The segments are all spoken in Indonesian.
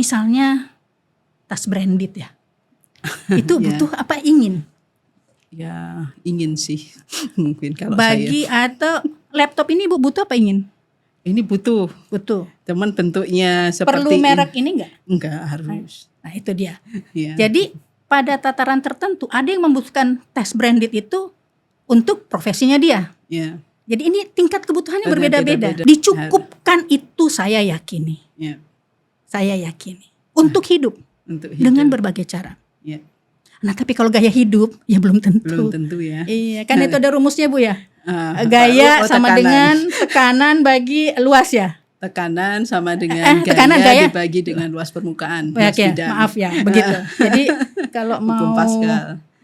misalnya tas branded ya, itu butuh apa ingin? Ya ingin sih mungkin kalau Bagi saya. atau laptop ini Ibu butuh apa ingin? Ini butuh, Butuh. cuman bentuknya seperti Perlu merek ini enggak? Enggak harus. Nah itu dia. Ya. Jadi pada tataran tertentu ada yang membutuhkan tas branded itu untuk profesinya dia. Ya. Jadi ini tingkat kebutuhannya Beda-beda. berbeda-beda. Dicukupkan itu saya yakini. Ya. Saya yakini. Untuk hidup. Untuk hidup. Dengan berbagai cara. Ya. Nah tapi kalau gaya hidup ya belum tentu. Belum tentu ya. Iya kan itu ada rumusnya Bu ya. baru Gaya sama tekanan. dengan tekanan bagi luas ya. Tekanan sama dengan gaya dibagi dengan luas permukaan. Ya, luas bidang. maaf ya begitu. Jadi kalau mau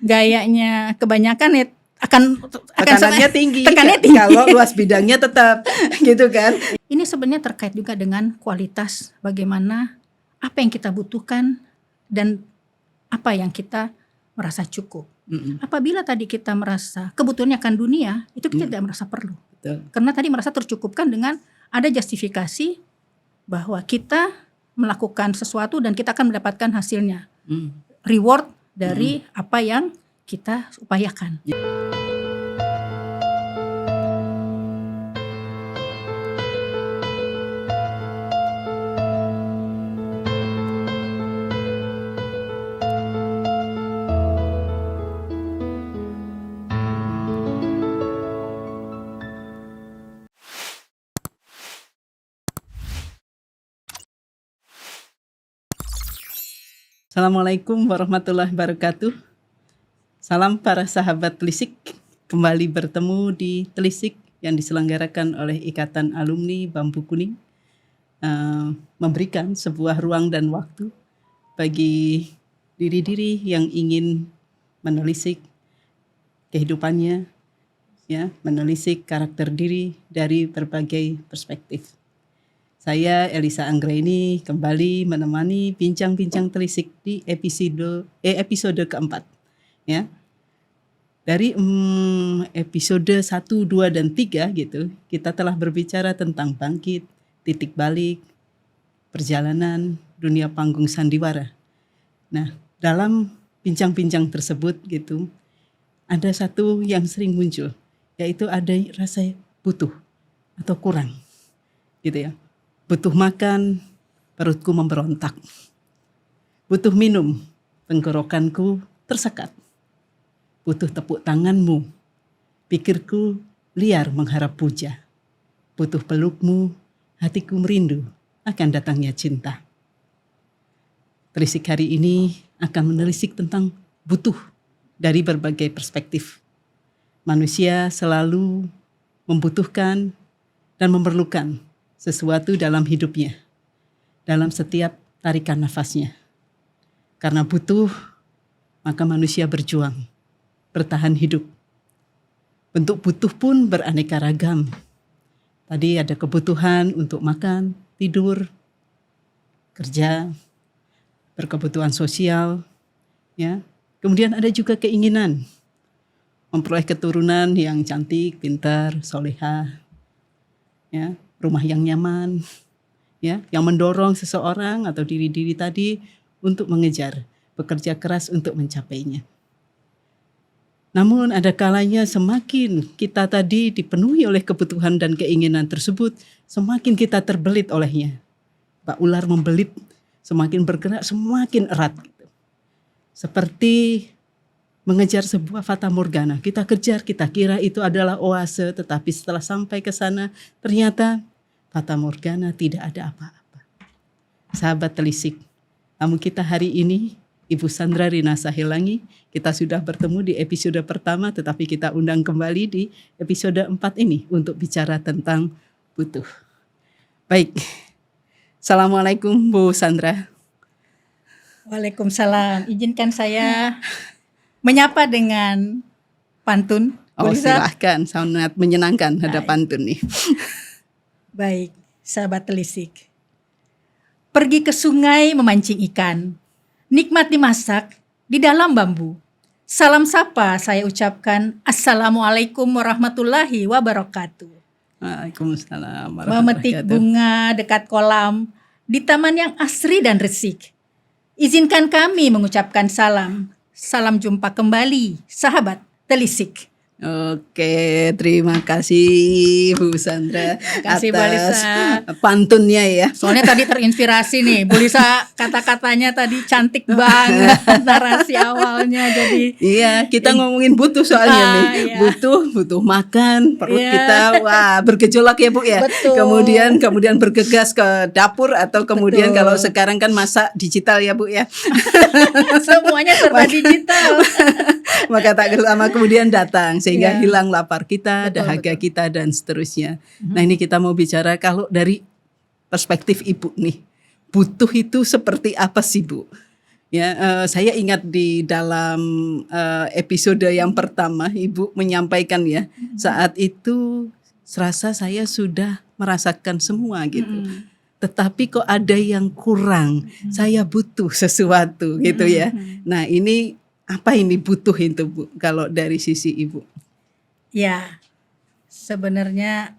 gayanya kebanyakan ya akan tekanannya tinggi. Tekanannya tinggi. Kalau luas bidangnya tetap gitu kan. Ini sebenarnya terkait juga dengan kualitas bagaimana apa yang kita butuhkan dan apa yang kita merasa cukup. Apabila tadi kita merasa kebutuhannya akan dunia, itu kita tidak merasa perlu. Betul. Karena tadi merasa tercukupkan dengan ada justifikasi bahwa kita melakukan sesuatu dan kita akan mendapatkan hasilnya. Reward dari apa yang kita upayakan. Assalamualaikum warahmatullahi wabarakatuh. Salam para sahabat Telisik. Kembali bertemu di Telisik yang diselenggarakan oleh Ikatan Alumni Bambu Kuning. Memberikan sebuah ruang dan waktu bagi diri-diri yang ingin menelisik kehidupannya, ya, menelisik karakter diri dari berbagai perspektif. Saya Elisa Anggraini kembali menemani bincang-bincang telisik di episode keempat. Ya. Dari episode 1, 2, dan 3 gitu, kita telah berbicara tentang bangkit, titik balik, perjalanan dunia panggung sandiwara. Nah, dalam bincang-bincang tersebut gitu, ada satu yang sering muncul, yaitu ada rasa butuh atau kurang. Gitu ya. Butuh makan, perutku memberontak. Butuh minum, tenggorokanku tersekat. Butuh tepuk tanganmu, pikirku liar mengharap puja. Butuh pelukmu, hatiku merindu akan datangnya cinta. Telisik hari ini akan menelisik tentang butuh dari berbagai perspektif. Manusia selalu membutuhkan dan memerlukan sesuatu dalam hidupnya, dalam setiap tarikan nafasnya. Karena butuh, maka manusia berjuang, bertahan hidup. Bentuk butuh pun beraneka ragam. Tadi ada kebutuhan untuk makan, tidur, kerja, berkebutuhan sosial, ya. Kemudian ada juga keinginan memperoleh keturunan yang cantik, pintar, solehah, ya. Rumah yang nyaman, ya, yang mendorong seseorang atau diri-diri tadi untuk mengejar, bekerja keras untuk mencapainya. Namun ada kalanya semakin kita tadi dipenuhi oleh kebutuhan dan keinginan tersebut, semakin kita terbelit olehnya. Pak ular membelit, semakin bergerak, semakin erat. Seperti mengejar sebuah fata morgana. Kita kejar, kita kira itu adalah oase, tetapi setelah sampai ke sana, ternyata fata morgana tidak ada apa-apa. Sahabat Telisik, namun kita hari ini, Ibu Sandra Rina Sahilangi, kita sudah bertemu di episode pertama, tetapi kita undang kembali di episode 4 ini untuk bicara tentang butuh. Baik, Assalamualaikum Bu Sandra. Waalaikumsalam. Izinkan saya menyapa dengan pantun. Oh silahkan, sangat menyenangkan ada pantun nih. Baik, sahabat Telisik. Pergi ke sungai memancing ikan, nikmat dimasak di dalam bambu. Salam sapa saya ucapkan, Assalamualaikum warahmatullahi wabarakatuh. Waalaikumsalam warahmatullahi Memetik wabarakatuh. bunga dekat kolam, di taman yang asri dan resik. Izinkan kami mengucapkan salam. Salam jumpa kembali, sahabat telisik. Oke, terima kasih Bu Sandra kasih, Bu atas Lisa. pantunnya ya. Soalnya tadi terinspirasi nih, Bu Lisa kata-katanya tadi cantik banget narasi awalnya. Jadi Iya, kita ngomongin butuh soalnya nih. iya. Butuh makan, perut Iya. kita wah bergejolak ya Bu ya. Betul. Kemudian bergegas ke dapur atau kemudian Betul. kalau sekarang kan masak digital ya Bu ya. semuanya serba digital. Maka tak lama kemudian datang sehingga Iya. hilang lapar kita, Betul, dahaga betul. kita dan seterusnya. Nah, ini kita mau bicara kalau dari perspektif Ibu nih. Butuh itu seperti apa sih Bu? Ya, saya ingat di dalam episode yang pertama Ibu menyampaikan ya, saat itu serasa saya sudah merasakan semua gitu. Tetapi kok ada yang kurang, saya butuh sesuatu gitu ya. Nah, ini apa ini butuh itu Bu kalau dari sisi Ibu? Ya, sebenarnya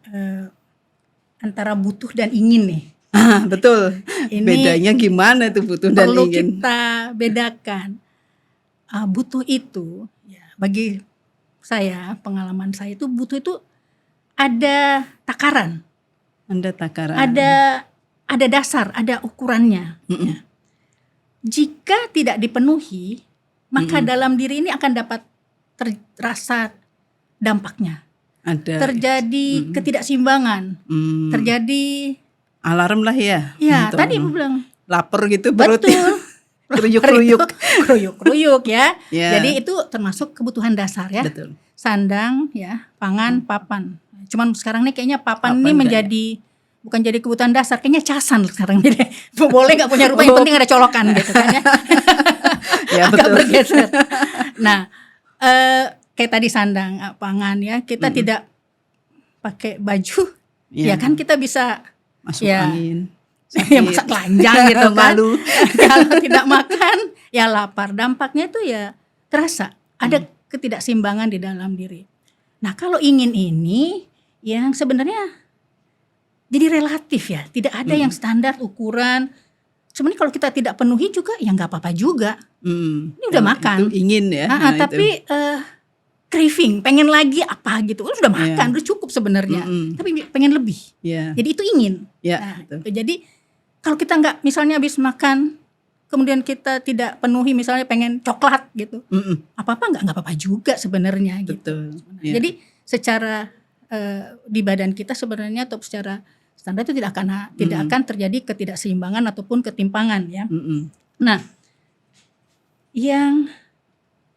antara butuh dan ingin nih. Betul. Ini Bedanya gimana tuh butuh dan perlu ingin? kita bedakan. Butuh itu, ya, bagi saya, pengalaman saya itu butuh itu ada takaran, Anda takaran. ada dasar, ada ukurannya. Ya. Jika tidak dipenuhi, maka dalam diri ini akan dapat terasa dampaknya. Ada Terjadi ketidakseimbangan, terjadi alarm lah ya. ya Untuk tadi Ibu bilang lapar gitu perutnya. betul. Kruyuk-kruyuk. Kruyuk-kruyuk ya. Ya. Jadi itu termasuk kebutuhan dasar ya. Betul. Sandang ya, pangan, papan. Cuman sekarang nih kayaknya papan Papan ini menjadi bukan jadi kebutuhan dasar, kayaknya casan sekarang ini. Boleh nggak punya rumah, yang penting ada colokan gitu kan ya. Ya, Agak betul. bergeser. Nah, kayak tadi sandang, pangan ya, kita tidak pakai baju, Ya. ya kan kita bisa Masuk ya, angin. ya masa telanjang gitu kan. Malu. Kalau tidak makan ya lapar. Dampaknya itu ya terasa ada ketidakseimbangan di dalam diri. Nah, kalau ingin ini yang sebenarnya jadi relatif ya, tidak ada yang standar ukuran. Sebenarnya kalau kita tidak penuhi juga ya nggak apa-apa juga. Ini udah Kalau makan. Itu ingin ya. Nah, itu. Tapi craving, pengen lagi apa gitu. Udah makan, udah cukup sebenarnya. Tapi pengen lebih. Ya. Jadi itu ingin. Ya, Nah, betul. jadi kalau kita nggak misalnya habis makan, kemudian kita tidak penuhi misalnya pengen coklat gitu, apa-apa nggak apa-apa juga sebenarnya gitu. Betul. Ya. Jadi secara di badan kita sebenarnya atau secara standar itu tidak akan terjadi ketidakseimbangan ataupun ketimpangan ya. Nah, yang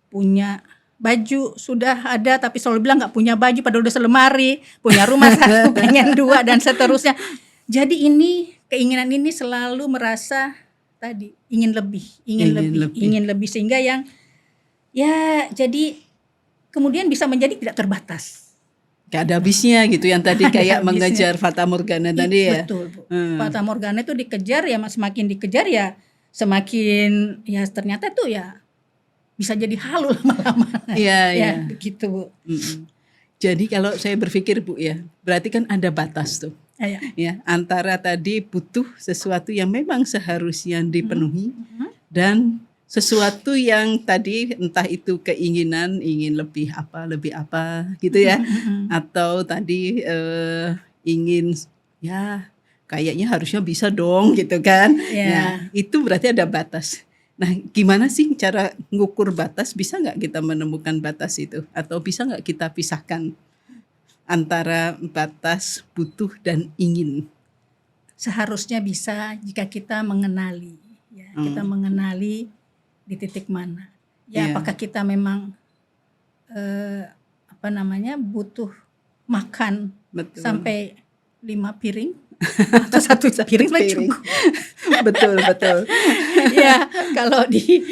punya baju sudah ada tapi selalu bilang nggak punya baju padahal udah selemari, punya rumah satu pengen dua dan seterusnya. Jadi ini keinginan ini selalu merasa tadi ingin lebih sehingga yang ya jadi kemudian bisa menjadi tidak terbatas. Gak ada habisnya gitu yang tadi Ada kayak habisnya. mengejar Fata Morgana tadi ya. Betul, Bu. Fata Morgana itu dikejar ya, semakin dikejar ya semakin ya ternyata tuh ya bisa jadi halu lama-lama. Iya, ya, iya. begitu, Bu. Jadi kalau saya berpikir Bu ya, berarti kan ada batas tuh. Ya. Ya, antara tadi butuh sesuatu yang memang seharusnya dipenuhi dan sesuatu yang tadi entah itu keinginan ingin lebih apa gitu ya, atau tadi ingin ya kayaknya harusnya bisa dong gitu kan. Ya. Nah, itu berarti ada batas. Nah, gimana sih cara ngukur batas? Bisa nggak kita menemukan batas itu? Atau bisa nggak kita pisahkan antara batas butuh dan ingin? Seharusnya bisa jika kita mengenali, ya, kita mengenali di titik mana. Ya, Iya. apakah kita memang butuh makan Betul. sampai 5 piring atau 1 piring sudah cukup. Betul. Ya, kalau di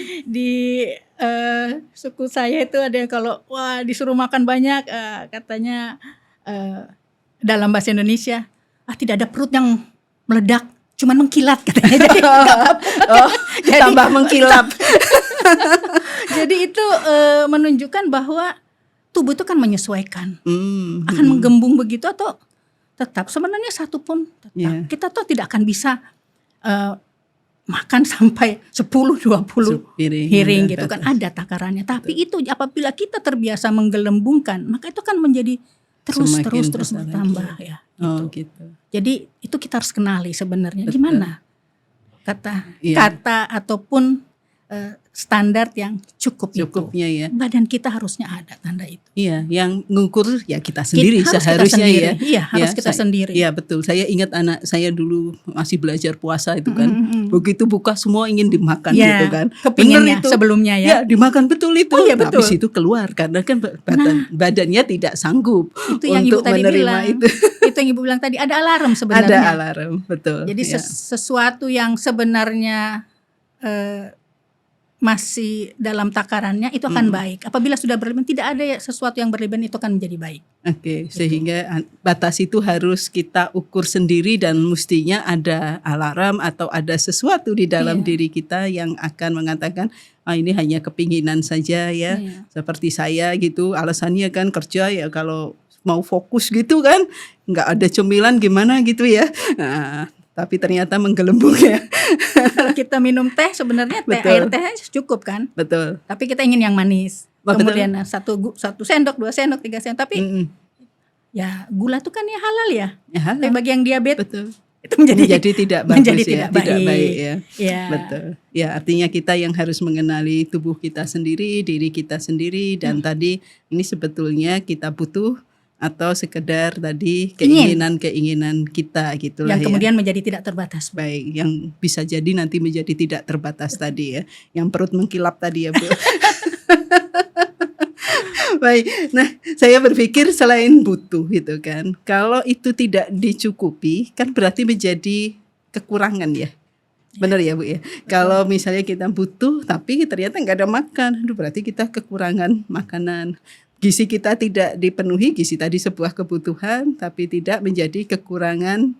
suku saya itu ada yang kalau wah disuruh makan banyak katanya dalam bahasa Indonesia tidak ada perut yang meledak, cuman mengkilat katanya. Jadi jadi, tambah mengkilap. jadi itu menunjukkan bahwa tubuh itu kan menyesuaikan, akan menggembung begitu atau tetap sebenarnya satu pun tetap. Yeah. Kita tuh tidak akan bisa eh, makan sampai 10-20 hiring gitu kan, ada takarannya. Tapi itu apabila kita terbiasa menggelembungkan, maka itu kan menjadi terus bertambah ya. Gitu. Jadi itu kita harus kenali sebenarnya gimana kata ataupun standar yang cukupnya ya. Badan kita harusnya ada tanda itu. Iya, yang ngukur ya kita sendiri seharusnya ya. Iya, harus kita sendiri. Iya betul. Saya ingat anak saya dulu masih belajar puasa itu kan. Begitu buka semua ingin dimakan gitu kan. Kepinginnya sebelumnya ya. Ya, dimakan betul itu. Betul. Habis itu keluar karena kan badannya tidak sanggup itu yang untuk Ibu tadi menerima bilang. Itu yang Ibu bilang tadi, ada alarm sebenarnya. Ada alarm, betul. Jadi sesuatu yang sebenarnya masih dalam takarannya itu akan baik. Apabila sudah berlebihan, tidak ada sesuatu yang berlebihan itu akan menjadi baik. Oke, sehingga batas itu harus kita ukur sendiri dan mestinya ada alarm atau ada sesuatu di dalam diri kita yang akan mengatakan ini hanya kepinginan saja ya. Seperti saya gitu, alasannya kan kerja ya, kalau mau fokus gitu kan, nggak ada cemilan gimana gitu ya. Nah, tapi ternyata menggelembung ya. Kalau kita minum teh sebenarnya air teh cukup kan. Betul. Tapi kita ingin yang manis. Kemudian satu sendok, 2 sendok, 3 sendok. Tapi ya gula itu kan ya halal ya. Tapi bagi yang diabetes itu menjadi tidak bagus, tidak baik ya. Betul. Ya, artinya kita yang harus mengenali tubuh kita sendiri, diri kita sendiri, dan tadi ini sebetulnya kita butuh atau sekedar tadi keinginan kita gitulah yang kemudian menjadi tidak terbatas. Baik, yang bisa jadi nanti menjadi tidak terbatas tadi ya, yang perut mengkilap tadi ya Bu. Baik, nah saya berpikir selain butuh gitu kan, kalau itu tidak dicukupi kan berarti menjadi kekurangan ya. Benar ya Bu ya. Kalau misalnya kita butuh tapi ternyata nggak ada makan, berarti kita kekurangan makanan. Gizi kita tidak dipenuhi, gizi tadi sebuah kebutuhan tapi tidak menjadi kekurangan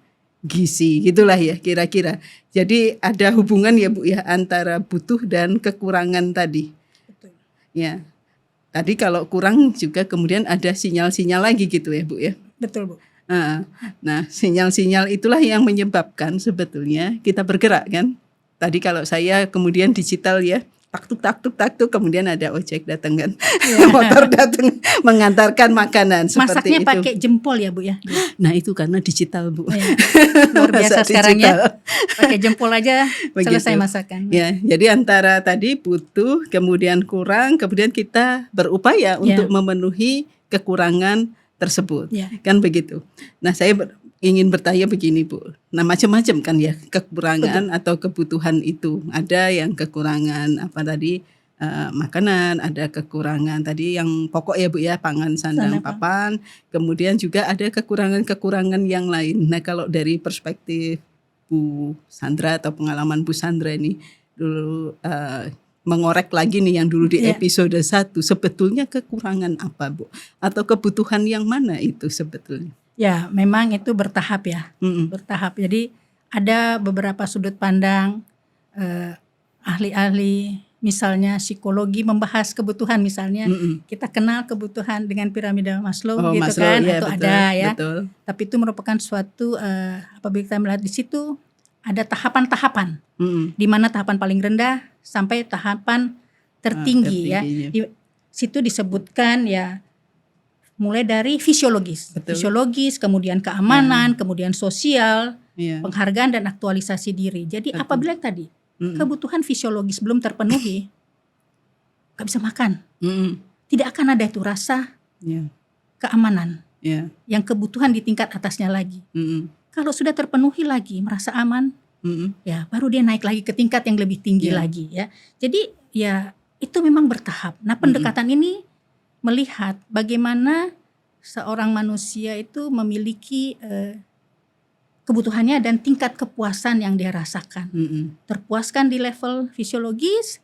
gizi, gitulah ya kira-kira. Jadi ada hubungan ya Bu ya antara butuh dan kekurangan tadi. Betul. Ya. Tadi kalau kurang juga kemudian ada sinyal-sinyal lagi gitu ya Bu ya. Betul Bu. Nah sinyal-sinyal itulah yang menyebabkan sebetulnya kita bergerak kan. Tadi kalau saya kemudian digital ya, taktuk kemudian ada ojek datang kan, motor datang mengantarkan makanan seperti masaknya itu. pakai jempol ya Bu ya. Nah itu karena digital Bu. Luar biasa sekarang ya, pakai jempol aja selesai masakan. Ya, jadi antara tadi butuh, kemudian kurang, kemudian kita berupaya untuk memenuhi kekurangan tersebut, kan begitu. Nah saya ingin bertanya begini Bu, nah macam-macam kan ya kekurangan atau kebutuhan itu. Ada yang kekurangan apa tadi makanan, ada kekurangan tadi yang pokok ya Bu ya, pangan, sandang, papan. Kemudian juga ada kekurangan-kekurangan yang lain. Nah kalau dari perspektif Bu Sandra atau pengalaman Bu Sandra ini dulu mengorek lagi nih yang dulu di episode 1, sebetulnya kekurangan apa Bu? Atau kebutuhan yang mana itu sebetulnya? Ya memang itu bertahap ya, bertahap. Jadi ada beberapa sudut pandang ahli-ahli, misalnya psikologi membahas kebutuhan, misalnya kita kenal kebutuhan dengan piramida Maslow gitu Maslow, kan, itu betul, ada ya. Betul. Tapi itu merupakan suatu apabila kita melihat di situ ada tahapan-tahapan, di mana tahapan paling rendah sampai tahapan tertinggi ya. Di situ disebutkan ya. Mulai dari fisiologis, kemudian keamanan, kemudian sosial, penghargaan dan aktualisasi diri. Jadi apabila tadi kebutuhan fisiologis belum terpenuhi, gak bisa makan, tidak akan ada itu rasa keamanan, yang kebutuhan di tingkat atasnya lagi. Kalau sudah terpenuhi lagi, merasa aman, ya baru dia naik lagi ke tingkat yang lebih tinggi lagi ya. Jadi ya itu memang bertahap. Nah pendekatan ini melihat bagaimana seorang manusia itu memiliki kebutuhannya dan tingkat kepuasan yang dia rasakan. Terpuaskan di level fisiologis,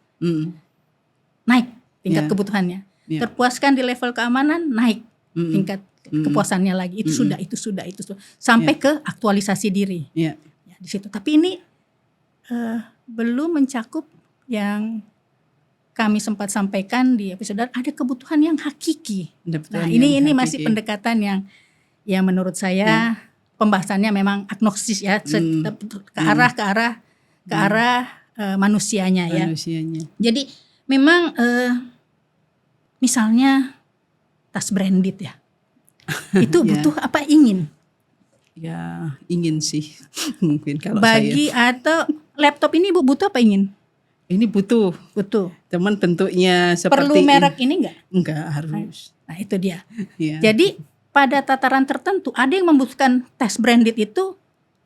naik tingkat kebutuhannya. Terpuaskan di level keamanan, naik tingkat kepuasannya lagi. Itu sudah sampai ke aktualisasi diri. Ya, di situ. Tapi ini belum mencakup yang kami sempat sampaikan di episode, ada kebutuhan yang hakiki. Nah, ini masih pendekatan yang menurut saya pembahasannya memang agnostis ya, ke arah ke arah manusianya ya. Manusianya. Jadi memang misalnya tas branded ya, itu butuh apa ingin? Ya ingin sih mungkin kalau Bagi saya. atau laptop ini Bu butuh apa ingin? Ini butuh. Butuh. Cuman bentuknya seperti Perlu merek ini enggak? Enggak harus. Nah itu dia. Ya. Jadi pada tataran tertentu ada yang membutuhkan tas branded itu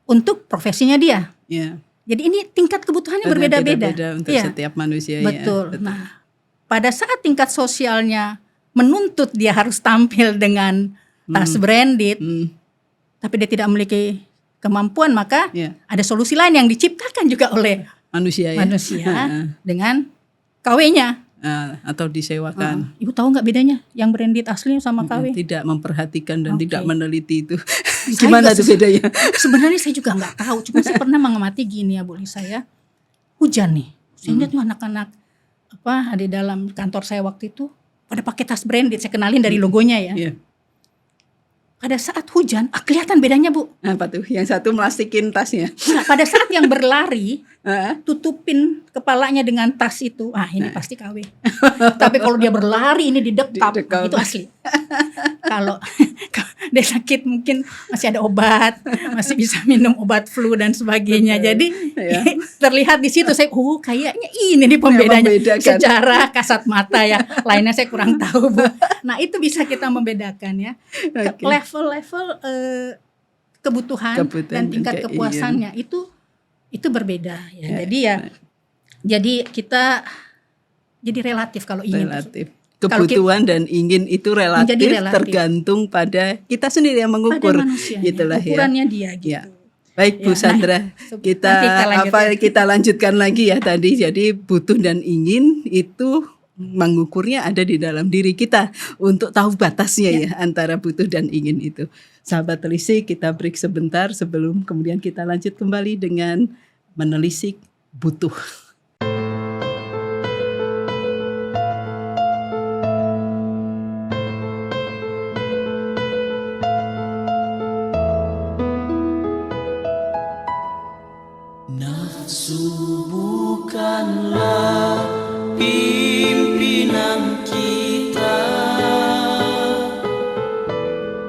untuk profesinya dia. Ya. Jadi ini tingkat kebutuhannya berbeda-beda. Beda-beda untuk Iya. setiap manusia. Betul. Ya. Nah, pada saat tingkat sosialnya menuntut dia harus tampil dengan tas branded, tapi dia tidak memiliki kemampuan, maka ada solusi lain yang diciptakan juga oleh manusia dengan KW-nya. Atau disewakan. Ibu tahu nggak bedanya yang branded asli sama KW? Tidak memperhatikan dan tidak meneliti itu. Gimana tuh bedanya? Sebenarnya saya juga nggak tahu. Cuma saya pernah mengamati gini ya Bu Lisa ya. Hujan nih. Saya lihat tuh anak-anak di dalam kantor saya waktu itu pada pakai tas branded. Saya kenalin dari logonya ya. Yeah. Pada saat hujan, kelihatan bedanya Bu. Apa tuh? Yang satu melastikin tasnya. Nah, pada saat yang berlari, tutupin kepalanya dengan tas itu, ini pasti KW. Tapi kalau dia berlari ini didekap, itu asli. Kalau dia sakit mungkin masih ada obat, masih bisa minum obat flu dan sebagainya. Jadi terlihat di situ saya, kayaknya ini nih pembedanya secara kasat mata ya. Lainnya saya kurang tahu Bu. Nah itu bisa kita membedakan ya. Level-level kebutuhan dan tingkat kepuasannya itu berbeda ya. Jadi kita jadi relatif kalau ingin. Relatif. Kebutuhan dan ingin itu relatif tergantung pada kita sendiri yang mengukur. Gitulah ukurannya dia gitu. Ya. Baik Bu Sandra, kita lanjutkan lagi ya tadi. Jadi butuh dan ingin itu mengukurnya ada di dalam diri kita untuk tahu batasnya ya antara butuh dan ingin itu. Sahabat telisik, kita break sebentar sebelum kemudian kita lanjut kembali dengan menelisik butuh. Nafsu bukanlah pimpinan kita,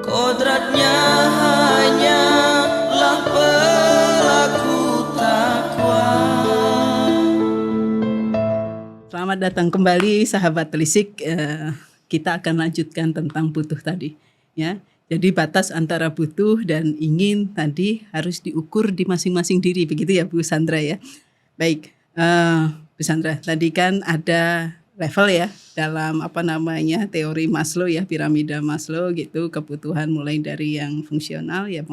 kodratnya hanyalah pelaku takwa. Selamat datang kembali sahabat telisik. Kita akan lanjutkan tentang butuh tadi ya. Jadi batas antara butuh dan ingin tadi harus diukur di masing-masing diri, begitu ya Bu Sandra ya. Baik, Bu Sandra, tadi kan ada level ya dalam teori Maslow ya, piramida Maslow gitu, kebutuhan mulai dari yang fungsional ya,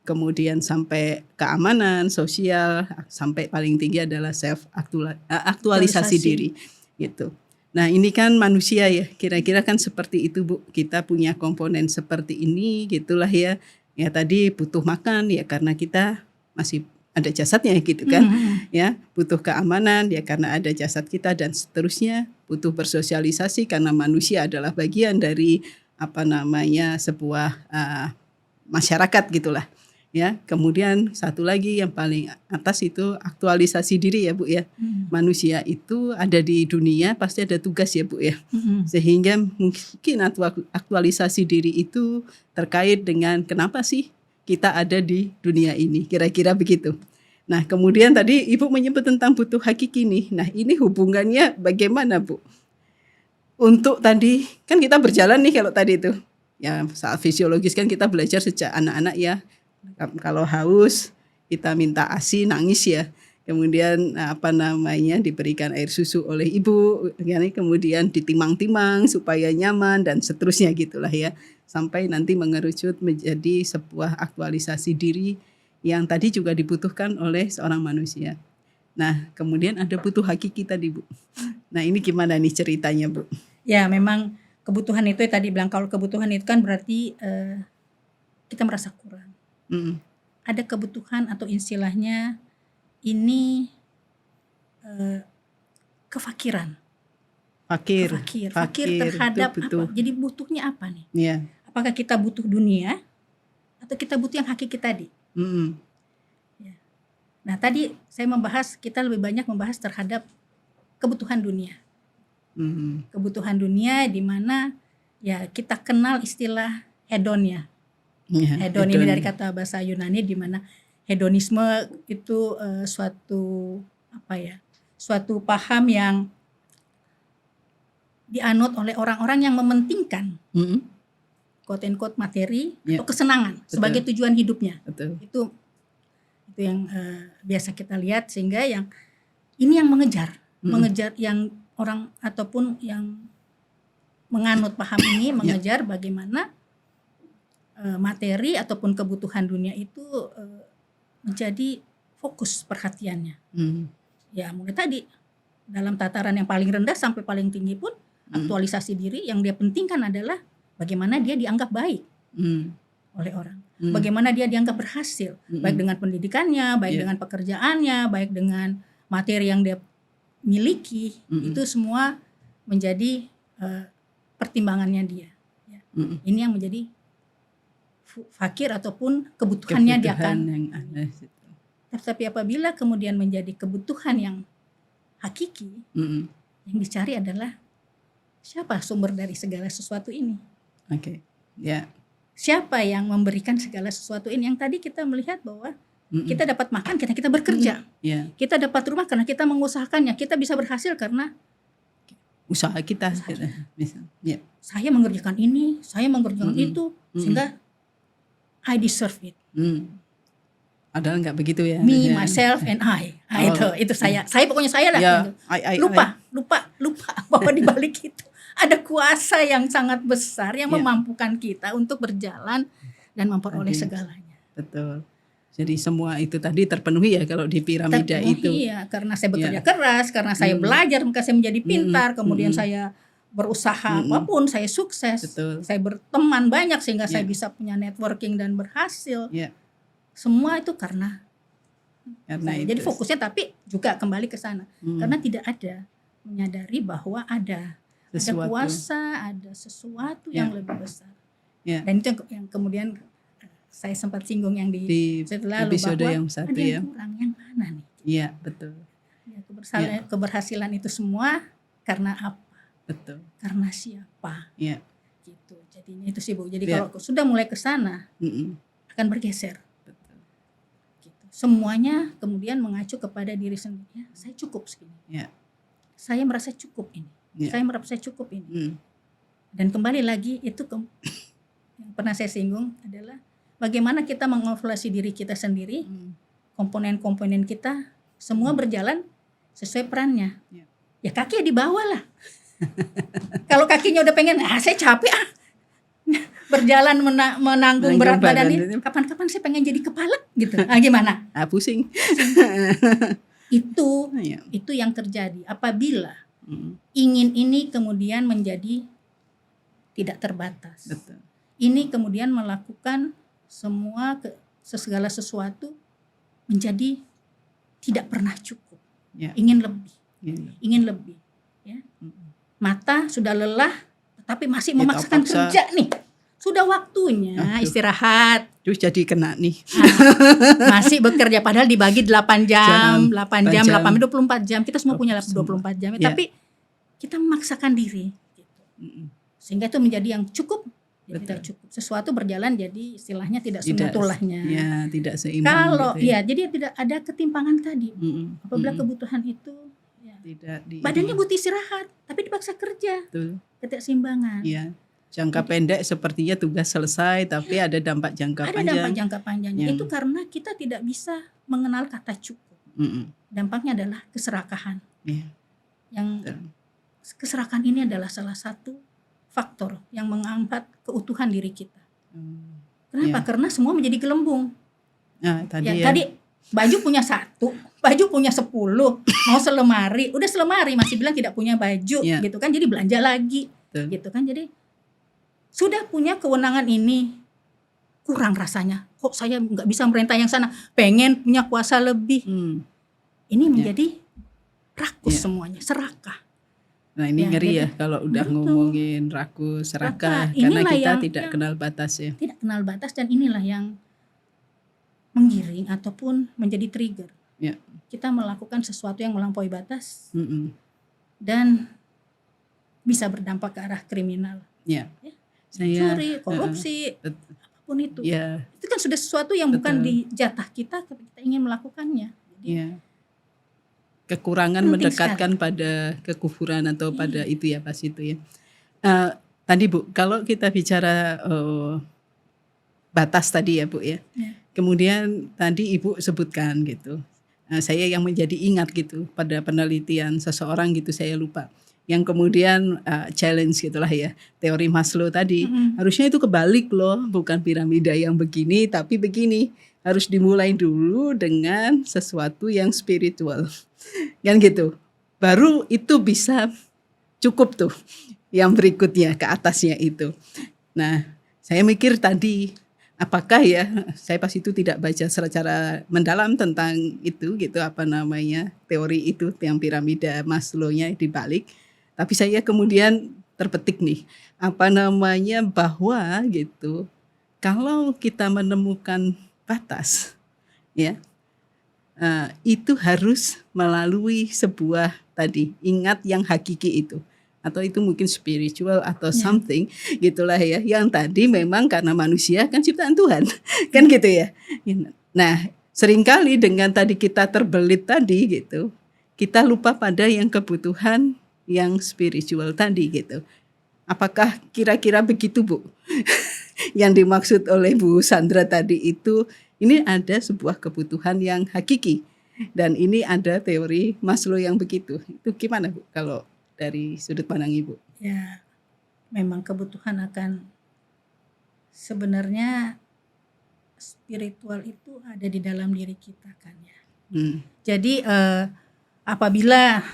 kemudian sampai keamanan sosial, sampai paling tinggi adalah aktualisasi diri gitu. Nah ini kan manusia ya, kira-kira kan seperti itu Bu, kita punya komponen seperti ini gitulah ya. Ya tadi butuh makan ya karena kita masih ada jasadnya gitu kan. Ya, butuh keamanan ya karena ada jasad kita dan seterusnya. Butuh bersosialisasi karena manusia adalah bagian dari sebuah masyarakat gitulah. Ya, kemudian satu lagi yang paling atas itu aktualisasi diri ya Bu ya. Manusia itu ada di dunia pasti ada tugas ya Bu ya. Sehingga mungkin aktualisasi diri itu terkait dengan kenapa sih kita ada di dunia ini, kira-kira begitu. Nah kemudian tadi Ibu menyebut tentang butuh hakiki nih. Nah ini hubungannya bagaimana Bu? Untuk tadi kan kita berjalan nih kalau tadi itu ya saat fisiologis kan kita belajar sejak anak-anak ya. Kalau haus kita minta ASI, nangis ya. Kemudian diberikan air susu oleh ibu, kemudian ditimang-timang supaya nyaman dan seterusnya gitulah ya. Sampai nanti mengerucut menjadi sebuah aktualisasi diri yang tadi juga dibutuhkan oleh seorang manusia. Nah, kemudian ada butuh hakiki tadi Bu. Nah, ini gimana nih ceritanya Bu? Ya, memang kebutuhan itu tadi bilang kalau kebutuhan itu kan berarti kita merasa kurang. Ada kebutuhan atau istilahnya ini kefakiran. Fakir terhadap apa? Jadi butuhnya apa nih? Yeah. Apakah kita butuh dunia atau kita butuh yang hakiki tadi? Ya. Nah, tadi saya kita lebih banyak membahas terhadap kebutuhan dunia. Kebutuhan dunia di mana ya kita kenal istilah hedon ya. Ya, Hedon ini dari kata bahasa Yunani di mana hedonisme itu suatu suatu paham yang dianut oleh orang-orang yang mementingkan quote unquote materi Ya. atau kesenangan sebagai tujuan hidupnya. Betul. Itu yang biasa kita lihat, sehingga yang ini yang mengejar yang orang ataupun yang menganut paham ini mengejar bagaimana materi ataupun kebutuhan dunia itu menjadi fokus perhatiannya. Ya, mulai tadi dalam tataran yang paling rendah sampai paling tinggi pun aktualisasi diri yang dia pentingkan adalah bagaimana dia dianggap baik oleh orang. Bagaimana dia dianggap berhasil, baik dengan pendidikannya, baik dengan pekerjaannya, baik dengan materi yang dia miliki, itu semua menjadi pertimbangannya dia. Ya. Ini yang menjadi fakir ataupun kebutuhannya dia akan. Yang ada situ. Tapi apabila kemudian menjadi kebutuhan yang hakiki, yang dicari adalah siapa sumber dari segala sesuatu ini. Oke. Ya. Siapa yang memberikan segala sesuatu ini? Yang tadi kita melihat bahwa kita dapat makan karena kita bekerja. Ya. Kita dapat rumah karena kita mengusahakannya. Kita bisa berhasil karena Usaha kita. Bisa. Ya. saya mengerjakan ini, saya mengerjakan itu, sehingga I deserve it. Padahal nggak begitu ya. Me, myself, and I. Itu saya. Saya pokoknya saya lah. Ya, Gitu. Lupa bahwa di balik itu ada kuasa yang sangat besar yang memampukan kita untuk berjalan dan memperoleh segalanya. Betul. Jadi semua itu tadi terpenuhi ya kalau di piramida itu. Iya, karena saya bekerja keras, karena saya belajar, maka saya menjadi pintar, kemudian saya berusaha apapun, saya sukses. Betul. Saya berteman banyak sehingga saya bisa punya networking dan berhasil. Ya. Semua itu karena Karena saya. itu. Jadi fokusnya tapi juga kembali ke sana. Karena tidak ada menyadari bahwa ada kuasa, ada sesuatu yang lebih besar. Ya. Dan itu yang kemudian saya sempat singgung yang di setelah lalu episode bahwa yang satu ada yang kurang, yang mana nih? Iya, betul. Ya, keberhasilan itu semua karena apa? Betul. Karena siapa? Iya. Gitu. Jadinya itu sih Bu. Jadi kalau sudah mulai ke sana akan bergeser. Betul. Gitu. Semuanya kemudian mengacu kepada diri sendiri. Ya, saya cukup segini. Ya. Saya merasa cukup ini. Saya merasa cukup ini. Dan kembali lagi itu yang pernah saya singgung adalah bagaimana kita mengevaluasi diri kita sendiri, komponen-komponen kita semua berjalan sesuai perannya. Ya kaki di bawah lah. Kalau kakinya udah pengen, saya capek berjalan menanggung berat badan ini. Kapan-kapan saya pengen jadi kepala gitu. Gimana? Pusing. Itu yang terjadi apabila ingin ini kemudian menjadi tidak terbatas. Betul. Ini kemudian melakukan segala sesuatu menjadi tidak pernah cukup. Ingin lebih. Ya. Mata sudah lelah, tapi masih memaksakan kerja nih. Sudah waktunya istirahat. Terus jadi kena nih. Masih bekerja padahal dibagi 8 jam, 24 jam. Kita semua punya 24 jam. Tapi kita memaksakan diri. Gitu. Sehingga itu menjadi yang cukup. Ya, tidak cukup. Sesuatu berjalan jadi istilahnya tidak semutulahnya. Ya, tidak seimbang. Kalau gitu ya. jadi tidak ada ketimpangan tadi. Apabila kebutuhan itu tidak badannya butuh istirahat, tapi dipaksa kerja. Betul. Ketidakseimbangan. Iya. Jangka pendek sepertinya tugas selesai, tapi ada dampak jangka panjang. Ada dampak jangka panjangnya. Itu karena kita tidak bisa mengenal kata cukup. Dampaknya adalah keserakahan. Yang keserakahan ini adalah salah satu faktor yang menghambat keutuhan diri kita. Kenapa? Karena semua menjadi gelembung. Tadi baju punya 1, baju punya 10, mau selemari, udah selemari masih bilang tidak punya baju, gitu kan? Jadi belanja lagi, gitu kan? Jadi sudah punya kewenangan ini, kurang rasanya. Kok saya nggak bisa merintah yang sana? Pengen punya kuasa lebih. Ini menjadi rakus semuanya, serakah. Nah ini ngeri ya kalau udah ngomongin rakus, serakah, karena kita tidak kenal batas ya. Tidak kenal batas, dan inilah yang menggiring ataupun menjadi trigger Ya. kita melakukan sesuatu yang melampaui batas Mm-mm. dan bisa berdampak ke arah kriminal. Ya. Ya. Saya Curi, korupsi, bet- apapun itu. ya, Itu kan sudah sesuatu yang bukan betul. di jatah kita, tapi kita ingin melakukannya. Jadi ya. Kekurangan Penting mendekatkan pada kekufuran atau pada Iya. itu ya, pas itu ya. Tadi Bu, kalau kita bicara batas tadi ya Bu ya. Ya. Kemudian tadi Ibu sebutkan gitu. Saya yang menjadi ingat gitu pada penelitian seseorang gitu, saya lupa. Yang kemudian challenge gitulah ya, teori Maslow tadi. Harusnya itu kebalik loh, bukan piramida yang begini tapi begini. Harus dimulai dulu dengan sesuatu yang spiritual. Kan gitu. Baru itu bisa cukup tuh yang berikutnya ke atasnya itu. Nah, saya mikir tadi apakah ya, saya pas itu tidak baca secara mendalam tentang itu gitu, apa namanya, teori itu yang piramida Maslow-nya dibalik. Tapi saya kemudian terpetik nih, apa namanya, bahwa gitu, kalau kita menemukan batas ya, itu harus melalui sebuah tadi, ingat yang hakiki itu, atau itu mungkin spiritual atau something gitulah ya, yang tadi memang karena manusia kan ciptaan Tuhan kan gitu ya. Nah, seringkali dengan tadi kita terbelit tadi gitu, kita lupa pada yang kebutuhan yang spiritual tadi gitu. Apakah kira-kira begitu Bu? Yang dimaksud oleh Bu Sandra tadi itu, ini ada sebuah kebutuhan yang hakiki dan ini ada teori Maslow yang begitu. Itu gimana Bu kalau dari sudut pandang Ibu? Ya, memang kebutuhan akan, sebenarnya spiritual itu ada di dalam diri kita kan ya. Jadi apabila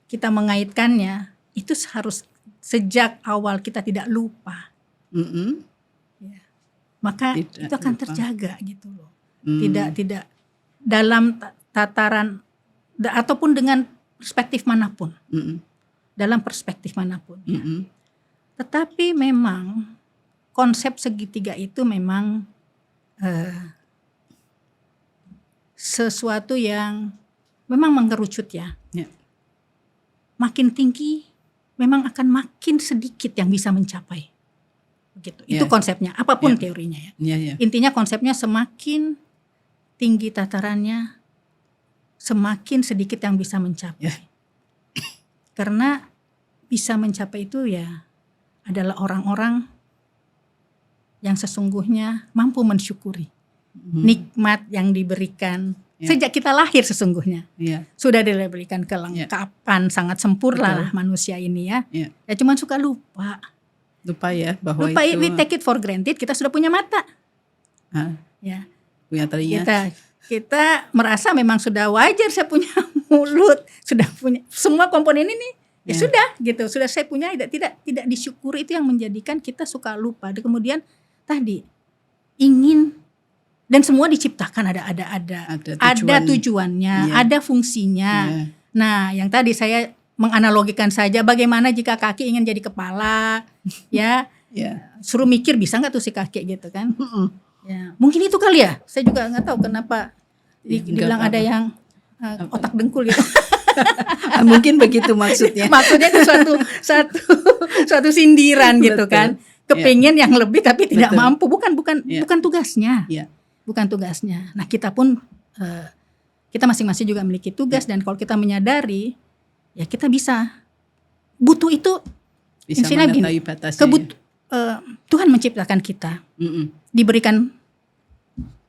kita mengaitkannya, itu harus sejak awal kita tidak lupa. Ya. Maka Tidak itu akan lupa. terjaga gitu loh. Tidak dalam tataran ataupun dengan perspektif manapun. Dalam perspektif manapun. Ya. Tetapi memang konsep segitiga itu memang sesuatu yang memang mengerucut ya. Ya. Makin tinggi memang akan makin sedikit yang bisa mencapai. Begitu. Itu Ya. konsepnya, apapun Ya. teorinya ya. Ya. Intinya konsepnya semakin tinggi tatarannya, semakin sedikit yang bisa mencapai. Ya. Karena bisa mencapai itu ya adalah orang-orang yang sesungguhnya mampu mensyukuri nikmat yang diberikan sejak kita lahir sesungguhnya. Ya. Sudah diberikan kelengkapan sangat sempurna lah manusia ini ya. Ya cuman suka lupa. Lupa ya bahwa Lupa, itu we take it for granted, kita sudah punya mata. Ya. punya telinga. Kita merasa memang sudah wajar saya punya mulut, sudah punya semua komponen ini. Ya sudah gitu, sudah saya punya, tidak disyukuri, itu yang menjadikan kita suka lupa. Dan kemudian tadi ingin, dan semua diciptakan ada tujuannya, ada fungsinya. Nah, yang tadi saya menganalogikan saja, bagaimana jika kaki ingin jadi kepala, ya, suruh mikir bisa nggak tuh si kaki gitu kan? Ya, mungkin itu kali ya. Saya juga nggak tahu kenapa dibilang ada yang otak dengkul gitu. Mungkin begitu maksudnya. Maksudnya itu suatu sindiran gitu kan. Kepingin yang lebih tapi tidak mampu, bukan tugasnya. Bukan tugasnya. Nah, kita pun kita masing-masing juga memiliki tugas, dan kalau kita menyadari ya kita bisa butuh itu, bisa mengetahui batasnya. Tuhan menciptakan kita, diberikan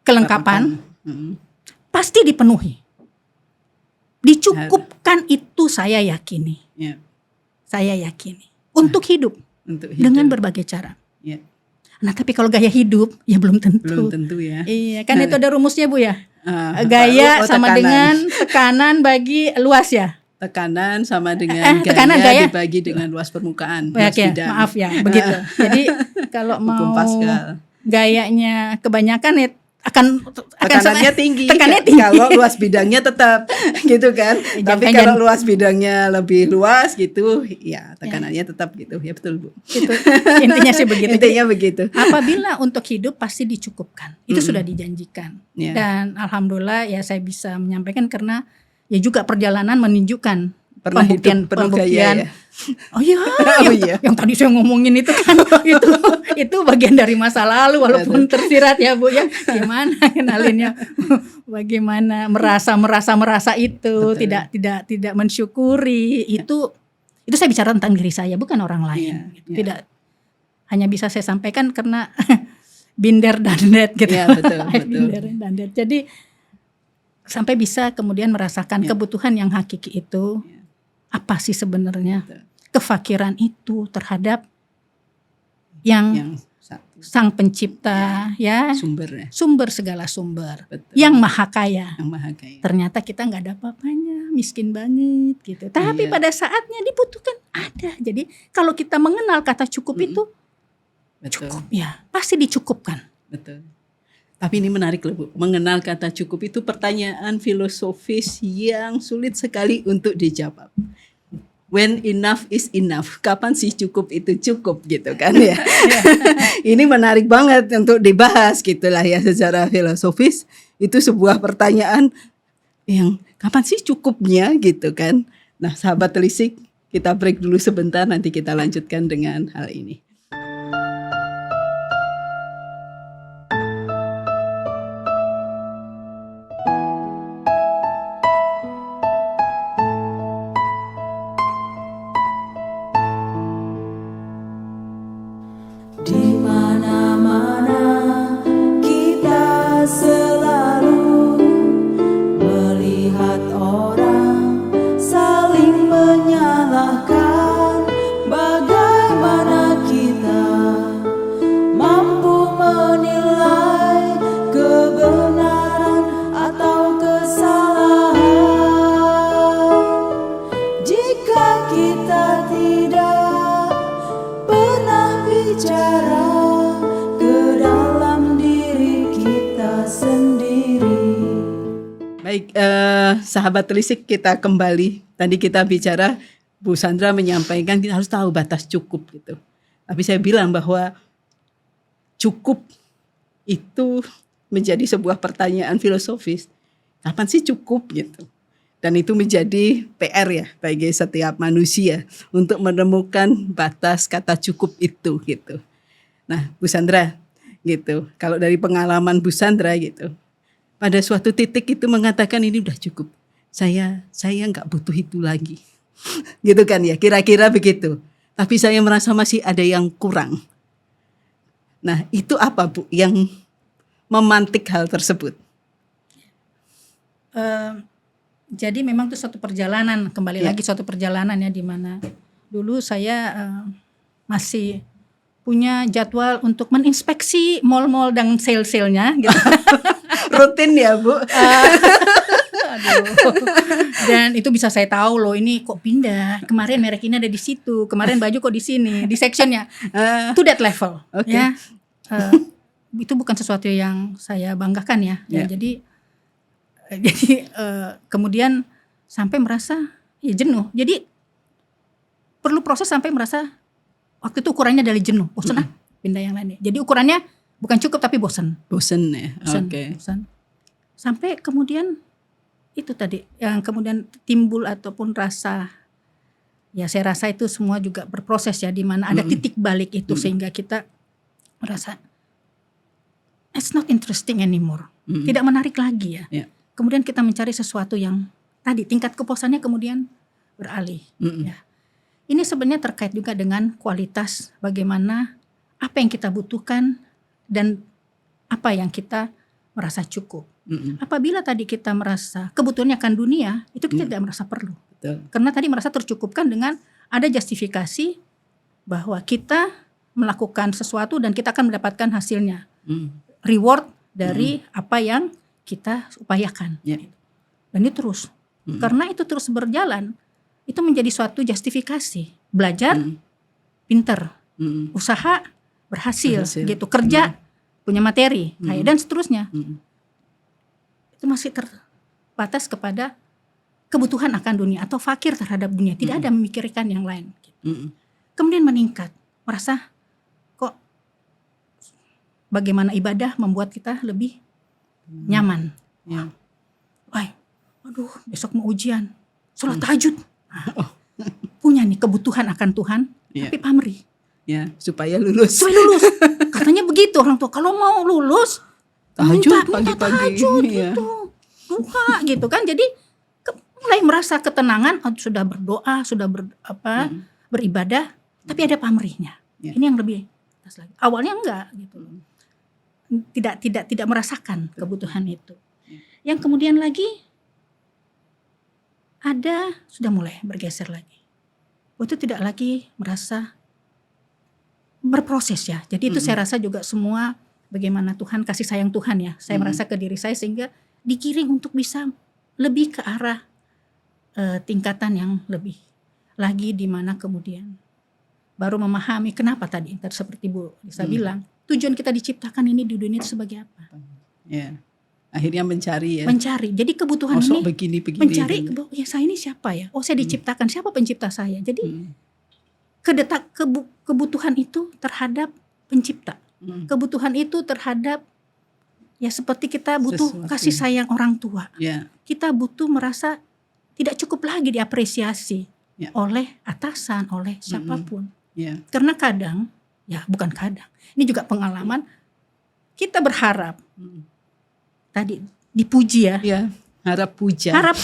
kelengkapan, pasti dipenuhi, dicukupkan, itu saya yakini. Saya yakini untuk hidup dengan berbagai cara. Nah, tapi kalau gaya hidup ya belum tentu. Belum tentu ya. Iya, kan itu ada rumusnya Bu ya. Gaya sama dengan tekanan bagi luas ya. Tekanan sama dengan gaya dibagi dengan luas permukaan. Maaf ya, begitu. Jadi kalau mau gayanya kebanyakan ya tekanannya tinggi. Tekanannya tinggi. Kalau luas bidangnya tetap gitu kan. Tapi kalau luas bidangnya lebih luas gitu, ya tekanannya tetap gitu. Ya betul Bu. Itu intinya sih begitu. Intinya begitu. Apabila untuk hidup pasti dicukupkan. Itu sudah dijanjikan. Ya. Dan alhamdulillah ya saya bisa menyampaikan karena ya juga perjalanan menunjukkan Pernah hidup penuh gaya ya. Oh iya, Oh iya. yang tadi saya ngomongin itu kan itu bagian dari masa lalu walaupun tersirat ya Bu ya. Gimana kenalinnya? Bagaimana merasa itu, Betul. tidak mensyukuri itu saya bicara tentang diri saya bukan orang lain. Iya, Tidak hanya bisa saya sampaikan karena binder dan dat gitu. Iya, betul. Binder dan dat. Jadi sampai bisa kemudian merasakan kebutuhan yang hakiki itu. Apa sih sebenarnya kefakiran itu terhadap yang satu sang pencipta ya sumbernya. sumber segala sumber Betul. yang maha kaya. Yang maha kaya. Ternyata kita nggak ada apa-apanya, miskin banget gitu. Tapi Iya. pada saatnya dibutuhkan ada. Jadi kalau kita mengenal kata cukup itu Betul. cukup ya pasti dicukupkan. Betul. Tapi ini menarik loh Bu. Mengenal kata cukup itu pertanyaan filosofis yang sulit sekali untuk dijawab. When enough is enough. Kapan sih cukup itu cukup gitu kan ya. Ini menarik banget untuk dibahas gitulah ya secara filosofis. Itu sebuah pertanyaan yang kapan sih cukupnya gitu kan. Nah sahabat telisik, kita break dulu sebentar, nanti kita lanjutkan dengan hal ini. Di mana-mana kita selalu melihat orang saling menyalahkan. Bagaimana kita mampu menilai kebenaran atau kesalahan jika kita tidak pernah bicara ke dalam diri kita sendiri. Baik, sahabat telisik, kita kembali. Tadi kita bicara, Bu Sandra menyampaikan kita harus tahu batas cukup gitu. Tapi saya bilang bahwa cukup itu menjadi sebuah pertanyaan filosofis. Kapan sih cukup gitu? Dan itu menjadi PR ya bagi setiap manusia untuk menemukan batas kata cukup itu gitu. Nah, Bu Sandra gitu. Kalau dari pengalaman Bu Sandra gitu, pada suatu titik itu mengatakan ini udah cukup. Saya nggak butuh itu lagi. Gitu kan ya, kira-kira begitu. Tapi saya merasa masih ada yang kurang. Nah, itu apa Bu yang memantik hal tersebut? Jadi memang itu suatu perjalanan, kembali lagi suatu perjalanan ya, di mana dulu saya masih punya jadwal untuk meninspeksi mal-mal dan sale-salenya gitu. Rutin ya Bu? Aduh. Dan itu bisa saya tahu loh, ini kok pindah, kemarin merek ini ada di situ, kemarin baju kok di sini, di sectionnya. To that level. Oke. Ya. Itu bukan sesuatu yang saya banggakan ya. Ya. Jadi kemudian sampai merasa ya jenuh. Jadi perlu proses sampai merasa waktu itu ukurannya dari jenuh. Bosan pindah yang lain. Jadi ukurannya bukan cukup tapi bosan. Bosen ya. Bosan. Sampai kemudian itu tadi yang kemudian timbul ataupun rasa, ya saya rasa itu semua juga berproses ya, di mana ada titik balik itu sehingga kita merasa it's not interesting anymore. Tidak menarik lagi ya. Ya. Kemudian kita mencari sesuatu yang tadi tingkat kepuasannya kemudian beralih. Ya. Ini sebenarnya terkait juga dengan kualitas bagaimana apa yang kita butuhkan dan apa yang kita merasa cukup. Apabila tadi kita merasa kebutuhannya akan dunia, itu kita tidak merasa perlu. Betul. Karena tadi merasa tercukupkan dengan ada justifikasi bahwa kita melakukan sesuatu dan kita akan mendapatkan hasilnya. Reward dari apa yang kita upayakan. Ya. Dan itu terus. Karena itu terus berjalan, itu menjadi suatu justifikasi. Belajar, pinter. Usaha, berhasil. Gitu. Kerja, punya materi, kaya dan seterusnya. Itu masih terbatas kepada kebutuhan akan dunia atau fakir terhadap dunia, tidak ada memikirkan yang lain. Kemudian meningkat, merasa kok bagaimana ibadah membuat kita lebih nyaman. Wah, aduh besok mau ujian, sholat tahajud. Punya nih kebutuhan akan Tuhan, tapi pamrih. Ya, supaya lulus. Supaya lulus. Katanya begitu orang tua, kalau mau lulus Tahajud minta pagi-pagi. tahajud Iya. gitu. Lupa gitu kan. Jadi mulai merasa ketenangan, sudah berdoa, sudah beribadah, tapi ada pamrihnya. Ya. Ini yang lebih atas lagi. Awalnya enggak gitu. Tidak merasakan kebutuhan itu. Yang kemudian lagi ada sudah mulai bergeser lagi. Itu tidak lagi merasa berproses ya. Jadi itu saya rasa juga semua bagaimana Tuhan, kasih sayang Tuhan ya. Saya merasa ke diri saya sehingga digiring untuk bisa lebih ke arah tingkatan yang lebih lagi, di mana kemudian baru memahami kenapa tadi seperti Bu Lisa bilang, tujuan kita diciptakan ini di dunia itu sebagai apa? Ya. Akhirnya mencari ya. Mencari. Jadi kebutuhan ini begini mencari ya saya ini siapa ya? Oh, saya diciptakan, siapa pencipta saya? Jadi kebutuhan itu terhadap pencipta. Kebutuhan itu terhadap ya seperti kita butuh Sesuatu. kasih sayang orang tua. Ya. Kita butuh merasa tidak cukup lagi diapresiasi oleh atasan, oleh siapapun. Ya. Karena kadang, ya bukan kadang, ini juga pengalaman, kita berharap tadi dipuji ya. Ya, harap puja. Harap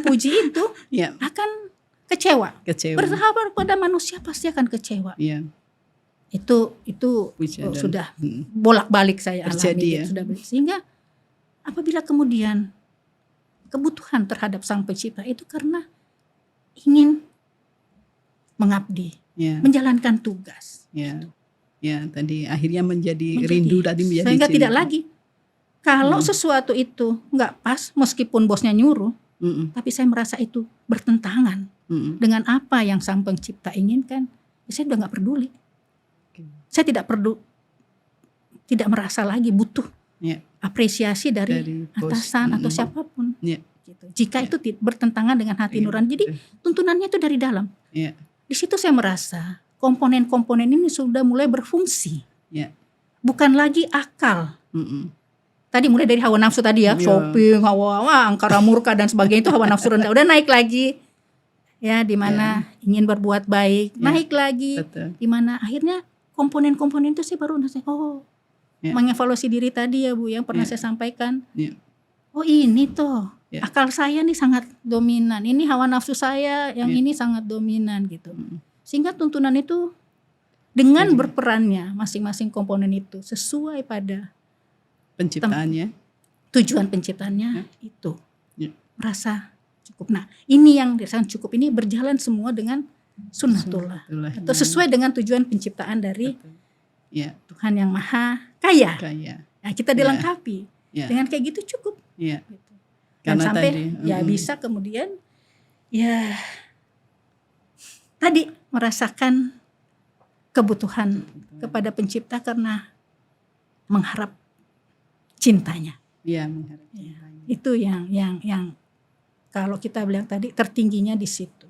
puji itu Ya, akan kecewa. kecewa. Berharap pada manusia pasti akan kecewa. Ya, Itu puja dan sudah bolak-balik saya terjadi alami. ya. Sudah sehingga apabila kemudian kebutuhan terhadap Sang Pencipta itu karena ingin mengabdi, ya, menjalankan tugas. ya. Ya, tadi akhirnya menjadi rindu tadi menjadi sehingga cinta. tidak lagi kalau sesuatu itu nggak pas meskipun bosnya nyuruh, tapi saya merasa itu bertentangan dengan apa yang Sang Pencipta inginkan, saya udah nggak peduli. Saya tidak merasa lagi butuh apresiasi dari bos. atasan atau siapapun. Ya. Gitu. Jika itu bertentangan dengan hati nurani, jadi tuntunannya itu dari dalam. Ya. Di situ saya merasa komponen-komponen ini sudah mulai berfungsi, Ya. bukan lagi akal. Tadi mulai dari hawa nafsu tadi ya, shopping, hawa angkara murka dan sebagainya, itu hawa nafsu rendah. Udah naik lagi, ya di mana ingin berbuat baik, naik lagi, di mana akhirnya komponen-komponen itu saya baru mengevaluasi diri tadi ya Bu, yang pernah saya sampaikan. Oh ini tuh akal saya nih sangat dominan, ini hawa nafsu saya yang ini sangat dominan gitu. Sehingga tuntunan itu dengan berperannya masing-masing komponen itu sesuai pada Penciptaannya. tujuan penciptaannya itu merasa cukup. Nah ini yang dirasakan cukup ini berjalan semua dengan sunnatullah atau sesuai dengan tujuan penciptaan dari Tuhan yang maha kaya. Nah, kita dilengkapi dengan kayak gitu cukup. Gitu. Dan Karena sampai tadi, bisa kemudian tadi merasakan kebutuhan kepada pencipta karena mengharap cintanya. Mengharap cintanya. Itu yang kalau kita bilang tadi tertingginya di situ.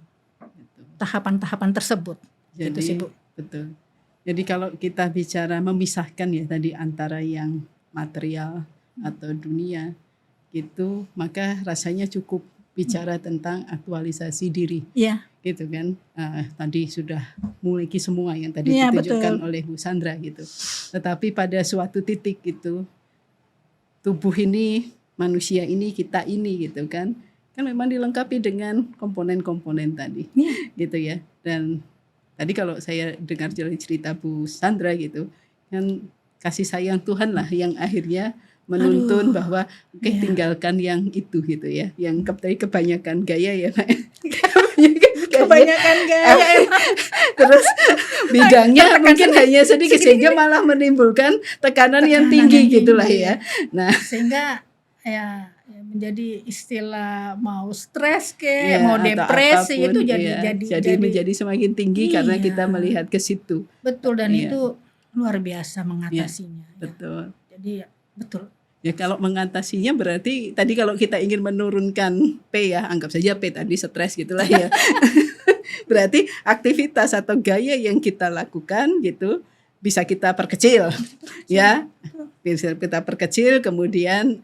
Tahapan-tahapan tersebut. Jadi, gitu sih Bu. Betul. Jadi kalau kita bicara memisahkan ya tadi antara yang material atau dunia gitu, maka rasanya cukup bicara tentang aktualisasi diri. Iya. Gitu kan. Tadi sudah memiliki semua yang tadi ditunjukkan oleh Bu Sandra gitu. Tetapi pada suatu titik gitu, tubuh ini, manusia ini, kita ini gitu kan memang dilengkapi dengan komponen-komponen tadi, gitu ya. Dan tadi kalau saya dengar cerita Bu Sandra gitu, kan kasih sayang Tuhan lah yang akhirnya menuntun bahwa tinggalkan yang itu gitu ya, yang tadi kebanyakan gaya ya Pak. kebanyakan gaya. Terus bidangnya mungkin hanya sedikit sehingga malah menimbulkan tekanan yang tinggi gitulah ya. Nah, sehingga menjadi istilah mau stres mau depresi apapun, itu jadi menjadi semakin tinggi karena kita melihat ke situ. Betul, dan itu luar biasa mengatasinya. Betul. Jadi betul. Ya kalau mengatasinya berarti tadi kalau kita ingin menurunkan P ya, anggap saja P tadi stres gitulah ya. Berarti aktivitas atau gaya yang kita lakukan gitu bisa kita perkecil ya. Bisa kita perkecil, kemudian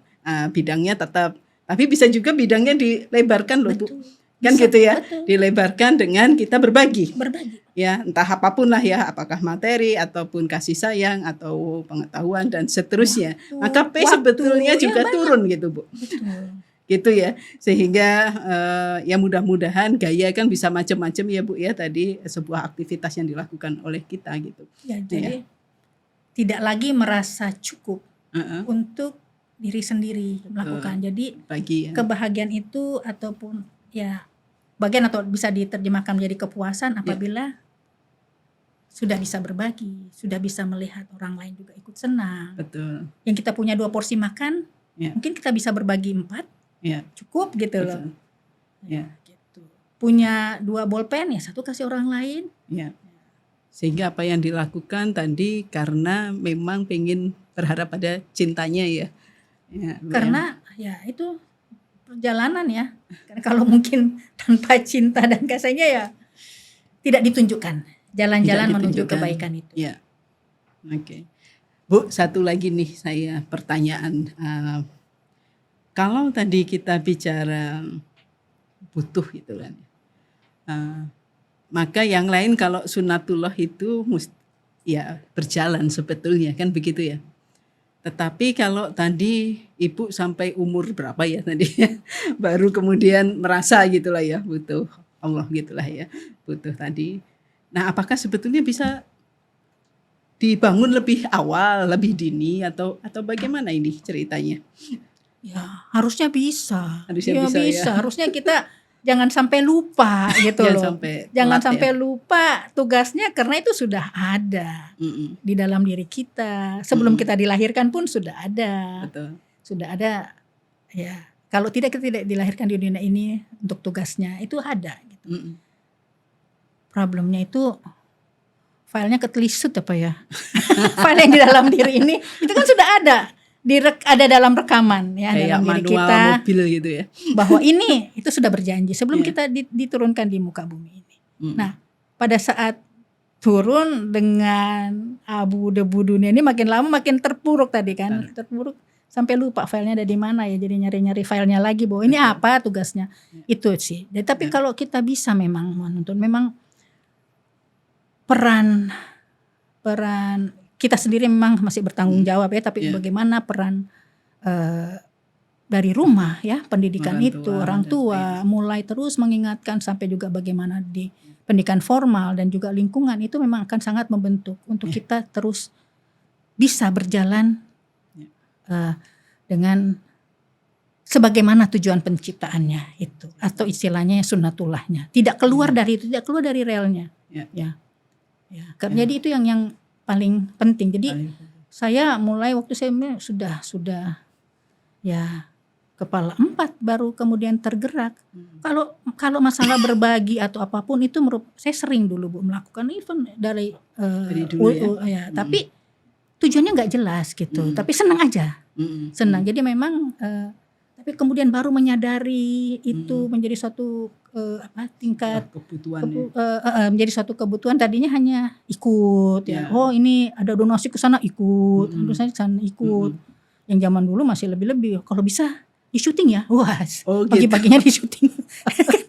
bidangnya tetap, tapi bisa juga bidangnya dilebarkan loh Bu. Kan Bisa, gitu ya. betul. Dilebarkan dengan kita berbagi. Berbagi. Ya, entah apapun lah ya, apakah materi ataupun kasih sayang atau pengetahuan dan seterusnya. Maka P Waktu, sebetulnya ya juga banyak. turun gitu Bu. Betul. Gitu ya, sehingga ya mudah-mudahan gaya kan bisa macam-macam ya Bu ya, tadi sebuah aktivitas yang dilakukan oleh kita gitu. Ya, jadi tidak lagi merasa cukup untuk diri sendiri melakukan. Jadi Bagi ya. kebahagiaan itu ataupun ya bagian atau bisa diterjemahkan menjadi kepuasan apabila sudah bisa berbagi, sudah bisa melihat orang lain juga ikut senang. Betul. Yang kita punya 2 porsi makan, Ya. mungkin kita bisa berbagi 4, Ya. cukup gitu Betul. loh. Ya. Gitu. Punya 2 bolpen ya 1 kasih orang lain. Ya. Sehingga apa yang dilakukan tadi karena memang pengen berharap pada cintanya ya. Ya, Bu, Karena ya itu perjalanan ya. Karena kalau mungkin tanpa cinta dan kasihnya ya tidak ditunjukkan jalan-jalan Tidak menuju ditunjukkan. kebaikan itu. Ya. Oke. Bu, satu lagi nih saya pertanyaan. Kalau tadi kita bicara butuh gitu kan. Maka yang lain kalau sunatullah itu ya berjalan sebetulnya kan begitu ya. Tetapi kalau tadi Ibu sampai umur berapa ya tadi baru kemudian merasa gitulah ya butuh Allah gitulah ya, butuh tadi. Nah, apakah sebetulnya bisa dibangun lebih awal, lebih dini atau bagaimana ini ceritanya? Ya, harusnya bisa. Harusnya Ya, bisa, ya. Harusnya kita jangan sampai lupa gitu loh. Jangan telat sampai ya. lupa tugasnya karena itu sudah ada di dalam diri kita. Sebelum kita dilahirkan pun sudah ada. Betul. Sudah ada ya. Kalau tidak kita tidak dilahirkan di dunia ini untuk tugasnya itu ada gitu. Problemnya itu filenya ketelisut apa ya? File yang di dalam diri ini itu kan sudah ada. Ada dalam rekaman ya Kayak dalam diri manual kita mobil gitu ya. bahwa ini itu sudah berjanji sebelum Iya. kita diturunkan di muka bumi ini. Nah, pada saat turun dengan abu debu dunia ini makin lama makin terpuruk tadi kan, terpuruk sampai lupa filenya ada di mana ya, jadi nyari-nyari filenya lagi bahwa ini apa tugasnya. Itu sih. Tapi kalau kita bisa memang menuntun, memang peran kita sendiri memang masih bertanggung jawab ya, tapi bagaimana peran dari rumah ya, pendidikan orang tua mulai terus mengingatkan sampai juga bagaimana di pendidikan formal dan juga lingkungan itu memang akan sangat membentuk untuk kita terus bisa berjalan dengan sebagaimana tujuan penciptaannya itu, atau istilahnya sunnatullahnya, tidak keluar dari itu, tidak keluar dari relnya. Jadi itu yang paling penting. Jadi saya mulai waktu saya sudah ya kepala 4 baru kemudian tergerak. Kalau masalah berbagi atau apapun itu saya sering dulu Bu melakukan event dari dulu ya. Tapi tujuannya nggak jelas gitu. Tapi senang aja. Senang. Jadi memang tapi kemudian baru menyadari itu menjadi suatu tingkat kebutuhan menjadi suatu kebutuhan. Tadinya hanya ikut ya. Oh ini ada donasi ke sana ikut, donasi ke sana ikut. Yang zaman dulu masih lebih-lebih. Kalau bisa di syuting ya, wah pagi-paginya di syuting.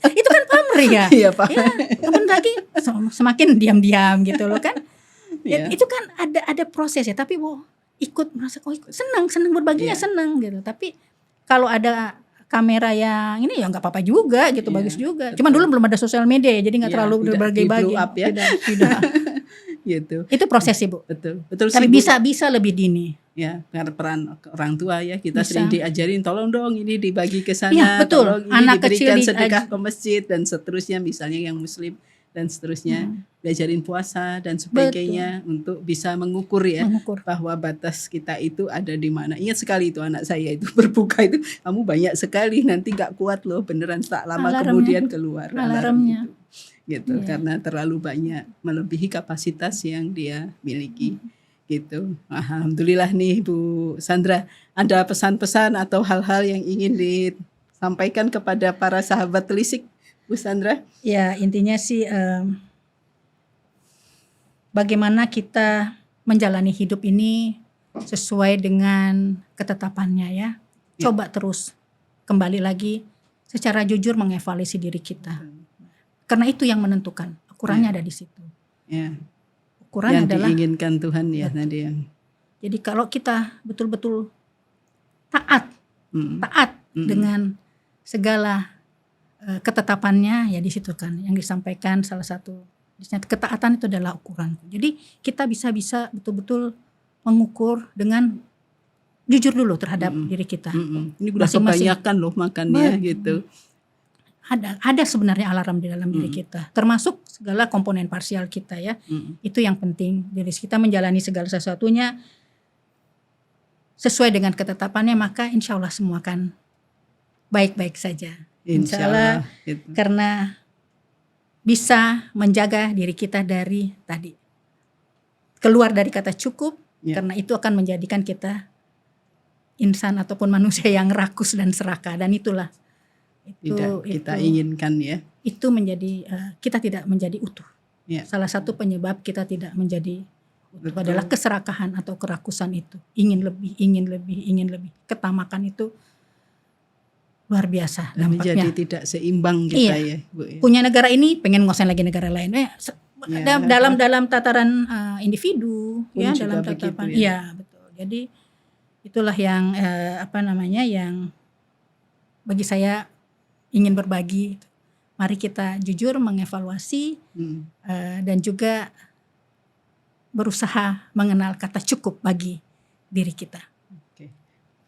Itu kan pamrih ya. Iya Pak. Ya, kemudian lagi semakin diam-diam gitu loh kan. Itu kan ada proses ya. Tapi ikut merasa ikut senang berbaginya senang gitu. Tapi kalau ada kamera yang ini ya nggak apa-apa juga gitu, bagus juga. Cuman dulu belum ada sosial media ya, jadi nggak terlalu berbagi-bagi. Ya. Tidak. Gitu. Itu proses Bu. Betul Tapi sih, bisa lebih dini. Ya, karena peran orang tua ya, kita Bisa. sering diajarin tolong dong ini dibagi ke sana, Ya, betul. tolong ini Anak diberikan kecil sedekah ke masjid dan seterusnya, misalnya yang muslim dan seterusnya, diajarin puasa dan sebagainya untuk bisa mengukur ya, bahwa batas kita itu ada di mana. Ingat sekali itu anak saya itu berbuka itu, kamu banyak sekali nanti gak kuat loh, beneran tak lama kemudian keluar alarmnya gitu karena terlalu banyak, melebihi kapasitas yang dia miliki gitu. Alhamdulillah nih Bu Sandra, ada pesan-pesan atau hal-hal yang ingin disampaikan kepada para sahabat telisik, Bu Sandra? Ya, intinya sih bagaimana kita menjalani hidup ini sesuai dengan ketetapannya ya. Coba terus kembali lagi secara jujur mengevaluasi diri kita. Karena itu yang menentukan. Ukurannya ada di situ. Ya. Ukuran Yang adalah diinginkan Tuhan ya tadi yang. jadi kalau kita betul-betul taat dengan segala ketetapannya, ya di situ kan yang disampaikan salah satu ketaatan itu adalah ukuran. Jadi kita bisa betul-betul mengukur dengan jujur dulu terhadap diri kita. Ini udah kebanyakan loh makannya gitu. Ada sebenarnya alarm di dalam diri kita, termasuk segala komponen parsial kita ya. Itu yang penting. Jadi kita menjalani segala sesuatunya sesuai dengan ketetapannya, maka insya Allah semua akan baik-baik saja. Insya Allah gitu. Karena bisa menjaga diri kita dari tadi keluar dari kata cukup, karena itu akan menjadikan kita insan ataupun manusia yang rakus dan serakah, dan itulah tidak kita inginkan ya. Itu menjadi kita tidak menjadi utuh. Ya. Salah satu penyebab kita tidak menjadi utuh adalah keserakahan atau kerakusan itu. Ingin lebih. Ketamakan itu luar biasa dampaknya. Menjadi tidak seimbang kita ya, Bu. Punya negara ini pengen nguasain lagi negara lain. Dalam tataran individu ya, dalam tataran iya betul. Jadi itulah yang yang bagi saya ingin berbagi. Mari kita jujur mengevaluasi dan juga berusaha mengenal kata cukup bagi diri kita.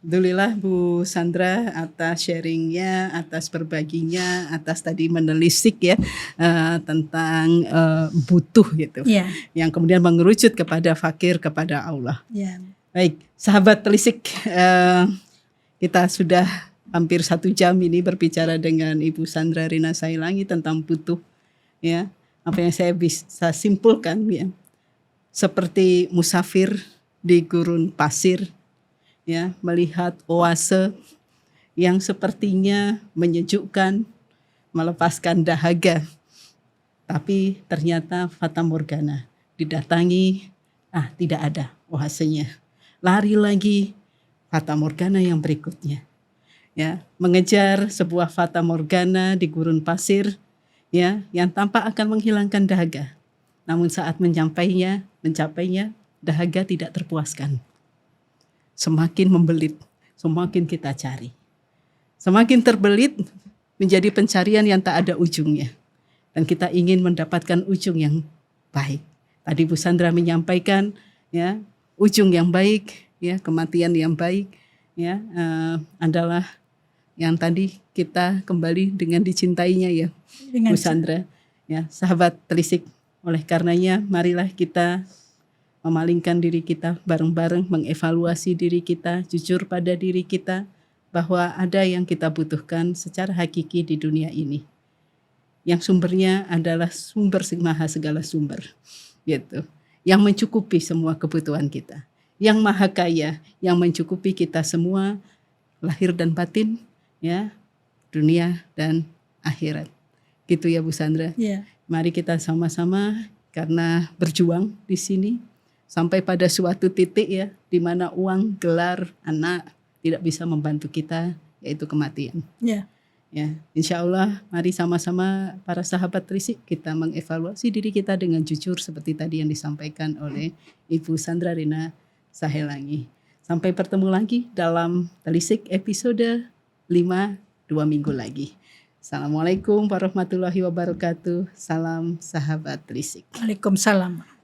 Alhamdulillah Bu Sandra atas sharingnya, atas berbaginya, atas tadi menelisik ya tentang butuh gitu. Yang kemudian mengerucut kepada fakir, kepada Allah. Baik, sahabat telisik, kita sudah hampir 1 jam ini berbicara dengan Ibu Sandra Rina Sailangi tentang butuh ya. Apa yang saya bisa simpulkan ya, seperti musafir di gurun pasir ya, melihat oase yang sepertinya menyejukkan, melepaskan dahaga, tapi ternyata fata morgana, didatangi tidak ada oasenya, lari lagi fata morgana yang berikutnya. Ya, mengejar sebuah fata morgana di gurun pasir ya, yang tampak akan menghilangkan dahaga. Namun saat mencapainya, dahaga tidak terpuaskan. Semakin membelit, semakin kita cari. Semakin terbelit menjadi pencarian yang tak ada ujungnya. Dan kita ingin mendapatkan ujung yang baik. Tadi Bu Sandra menyampaikan ya, ujung yang baik ya, kematian yang baik ya, adalah yang tadi kita kembali dengan dicintainya ya, Bu Sandra ya, sahabat telisik. Oleh karenanya marilah kita memalingkan diri kita bareng-bareng, mengevaluasi diri kita, jujur pada diri kita bahwa ada yang kita butuhkan secara hakiki di dunia ini, yang sumbernya adalah sumber maha segala sumber gitu, yang mencukupi semua kebutuhan kita, yang maha kaya, yang mencukupi kita semua lahir dan batin ya, dunia dan akhirat. Gitu ya Bu Sandra. Mari kita sama-sama, karena berjuang di sini sampai pada suatu titik ya, di mana uang, gelar, anak tidak bisa membantu kita, yaitu kematian. Ya, insya Allah mari sama-sama para sahabat telisik kita mengevaluasi diri kita dengan jujur seperti tadi yang disampaikan oleh Ibu Sandra Rina Sailangi. Sampai bertemu lagi dalam telisik episode 5 2 minggu lagi. Assalamualaikum warahmatullahi wabarakatuh. Salam sahabat telisik. Waalaikumsalam.